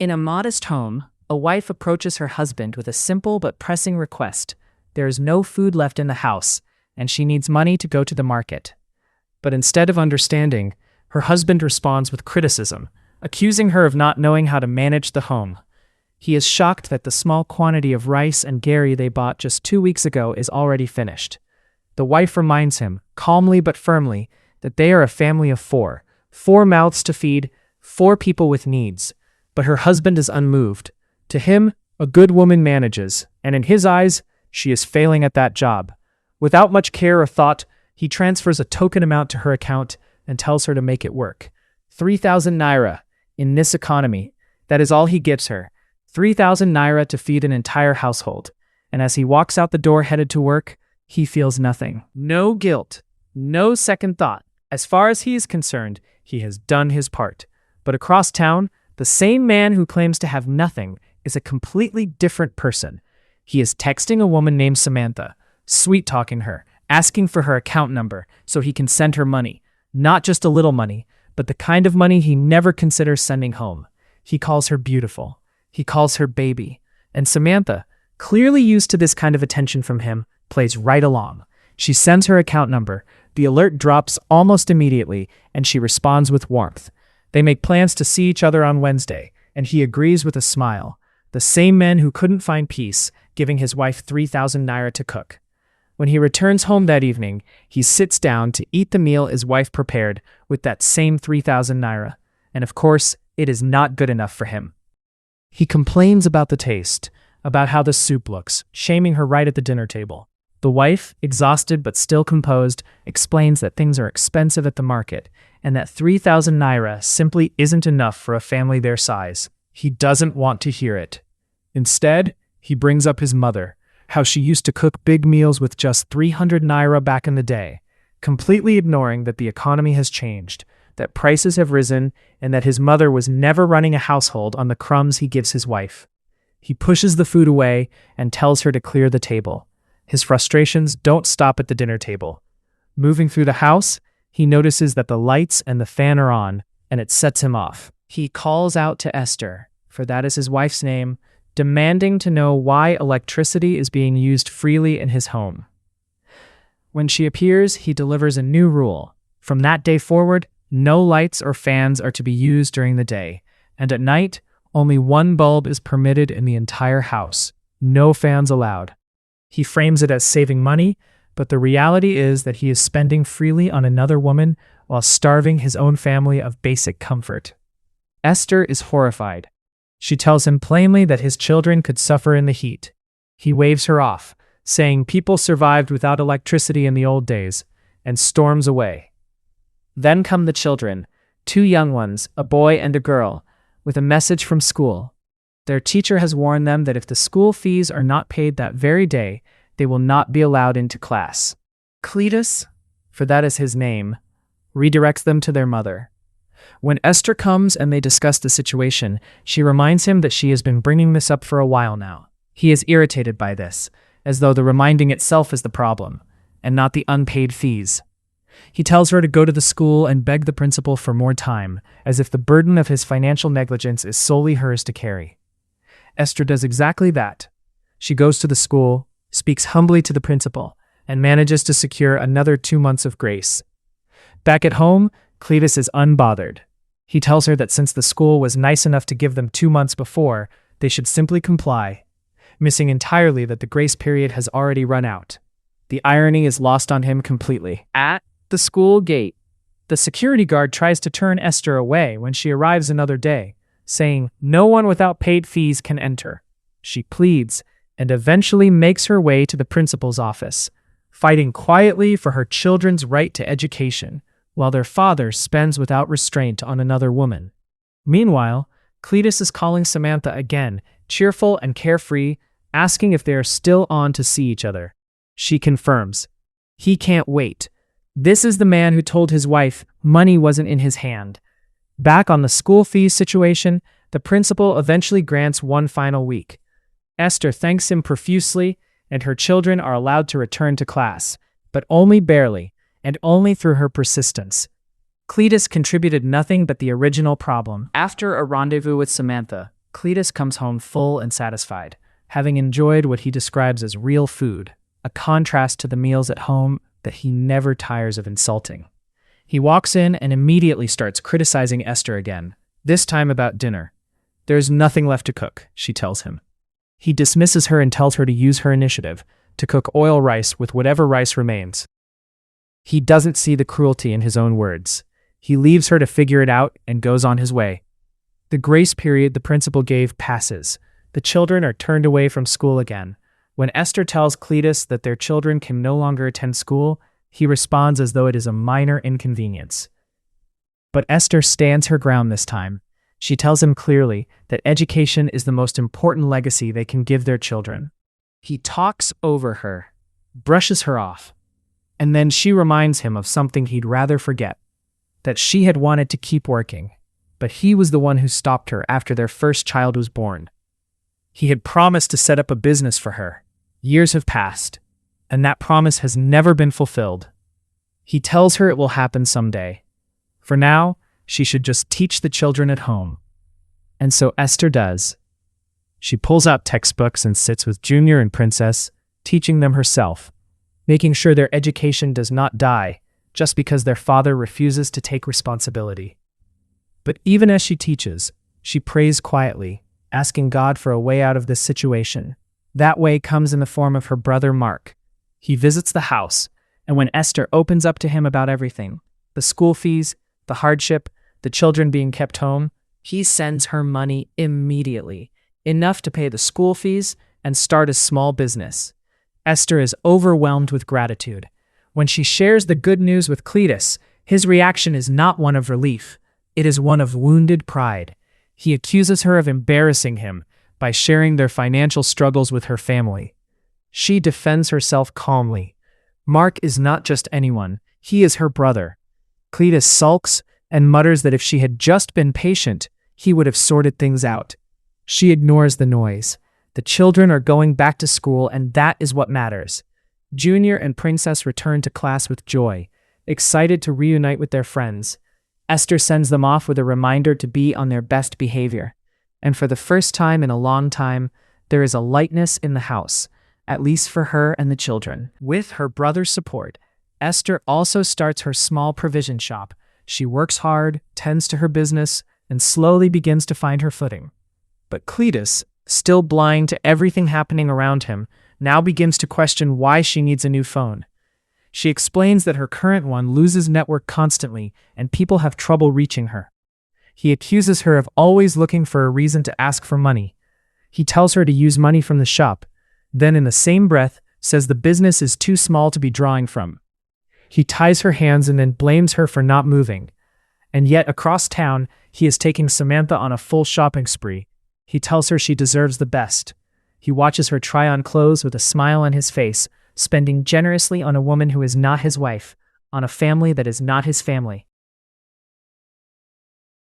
In a modest home, a wife approaches her husband with a simple but pressing request. There is no food left in the house, and she needs money to go to the market. But instead of understanding, her husband responds with criticism, accusing her of not knowing how to manage the home. He is shocked that the small quantity of rice and gari they bought just 2 weeks ago is already finished. The wife reminds him, calmly but firmly, that they are a family of four mouths to feed, 4 people with needs. But her husband is unmoved. To him, a good woman manages, and in his eyes, she is failing at that job. Without much care or thought, he transfers a token amount to her account and tells her to make it work. 3,000 naira. In this economy, that is all he gives her. 3,000 naira to feed an entire household. And as he walks out the door headed to work, he feels nothing. No guilt. No second thought. As far as he is concerned, he has done his part. But across town, the same man who claims to have nothing is a completely different person. He is texting a woman named Samantha, sweet-talking her, asking for her account number so he can send her money. Not just a little money, but the kind of money he never considers sending home. He calls her beautiful. He calls her baby. And Samantha, clearly used to this kind of attention from him, plays right along. She sends her account number. The alert drops almost immediately, and she responds with warmth. They make plans to see each other on Wednesday, and he agrees with a smile. The same man who couldn't find peace, giving his wife 3,000 naira to cook. When he returns home that evening, he sits down to eat the meal his wife prepared with that same 3,000 naira. And of course, it is not good enough for him. He complains about the taste, about how the soup looks, shaming her right at the dinner table. The wife, exhausted but still composed, explains that things are expensive at the market and that 3,000 naira simply isn't enough for a family their size. He doesn't want to hear it. Instead, he brings up his mother, how she used to cook big meals with just 300 naira back in the day, completely ignoring that the economy has changed, that prices have risen, and that his mother was never running a household on the crumbs he gives his wife. He pushes the food away and tells her to clear the table. His frustrations don't stop at the dinner table. Moving through the house, he notices that the lights and the fan are on, and it sets him off. He calls out to Esther, for that is his wife's name, demanding to know why electricity is being used freely in his home. When she appears, he delivers a new rule. From that day forward, no lights or fans are to be used during the day, and at night, only 1 bulb is permitted in the entire house. No fans allowed. He frames it as saving money, but the reality is that he is spending freely on another woman while starving his own family of basic comfort. Esther is horrified. She tells him plainly that his children could suffer in the heat. He waves her off, saying people survived without electricity in the old days, and storms away. Then come the children, 2 young ones, a boy and a girl, with a message from school. Their teacher has warned them that if the school fees are not paid that very day, they will not be allowed into class. Cletus, for that is his name, redirects them to their mother. When Esther comes and they discuss the situation, she reminds him that she has been bringing this up for a while now. He is irritated by this, as though the reminding itself is the problem, and not the unpaid fees. He tells her to go to the school and beg the principal for more time, as if the burden of his financial negligence is solely hers to carry. Esther does exactly that. She goes to the school, speaks humbly to the principal, and manages to secure another 2 months of grace. Back at home, Cletus is unbothered. He tells her that since the school was nice enough to give them 2 months before, they should simply comply, missing entirely that the grace period has already run out. The irony is lost on him completely. At the school gate, the security guard tries to turn Esther away when she arrives another day, saying no one without paid fees can enter. She pleads and eventually makes her way to the principal's office, fighting quietly for her children's right to education, while their father spends without restraint on another woman. Meanwhile, Cletus is calling Samantha again, cheerful and carefree, asking if they are still on to see each other. She confirms. He can't wait. This is the man who told his wife money wasn't in his hand. Back on the school fees situation, the principal eventually grants 1 final week. Esther thanks him profusely, and her children are allowed to return to class, but only barely, and only through her persistence. Cletus contributed nothing but the original problem. After a rendezvous with Samantha, Cletus comes home full and satisfied, having enjoyed what he describes as real food, a contrast to the meals at home that he never tires of insulting. He walks in and immediately starts criticizing Esther again, this time about dinner. There's nothing left to cook, she tells him. He dismisses her and tells her to use her initiative, to cook oil rice with whatever rice remains. He doesn't see the cruelty in his own words. He leaves her to figure it out and goes on his way. The grace period the principal gave passes. The children are turned away from school again. When Esther tells Cletus that their children can no longer attend school, he responds as though it is a minor inconvenience. But Esther stands her ground this time. She tells him clearly that education is the most important legacy they can give their children. He talks over her, brushes her off, and then she reminds him of something he'd rather forget, that she had wanted to keep working, but he was the one who stopped her after their first child was born. He had promised to set up a business for her. Years have passed, and that promise has never been fulfilled. He tells her it will happen someday. For now, she should just teach the children at home. And so Esther does. She pulls out textbooks and sits with Junior and Princess, teaching them herself, making sure their education does not die just because their father refuses to take responsibility. But even as she teaches, she prays quietly, asking God for a way out of this situation. That way comes in the form of her brother Mark. He visits the house, and when Esther opens up to him about everything, the school fees, the hardship, the children being kept home, he sends her money immediately, enough to pay the school fees and start a small business. Esther is overwhelmed with gratitude. When she shares the good news with Cletus, his reaction is not one of relief. It is one of wounded pride. He accuses her of embarrassing him by sharing their financial struggles with her family. She defends herself calmly. Mark is not just anyone, he is her brother. Cletus sulks and mutters that if she had just been patient, he would have sorted things out. She ignores the noise. The children are going back to school, and that is what matters. Junior and Princess return to class with joy, excited to reunite with their friends. Esther sends them off with a reminder to be on their best behavior. And for the first time in a long time, there is a lightness in the house, at least for her and the children. With her brother's support, Esther also starts her small provision shop. She works hard, tends to her business, and slowly begins to find her footing. But Cletus, still blind to everything happening around him, now begins to question why she needs a new phone. She explains that her current one loses network constantly and people have trouble reaching her. He accuses her of always looking for a reason to ask for money. He tells her to use money from the shop, then in the same breath says the business is too small to be drawing from. He ties her hands and then blames her for not moving. And yet across town, he is taking Samantha on a full shopping spree. He tells her she deserves the best. He watches her try on clothes with a smile on his face, spending generously on a woman who is not his wife, on a family that is not his family.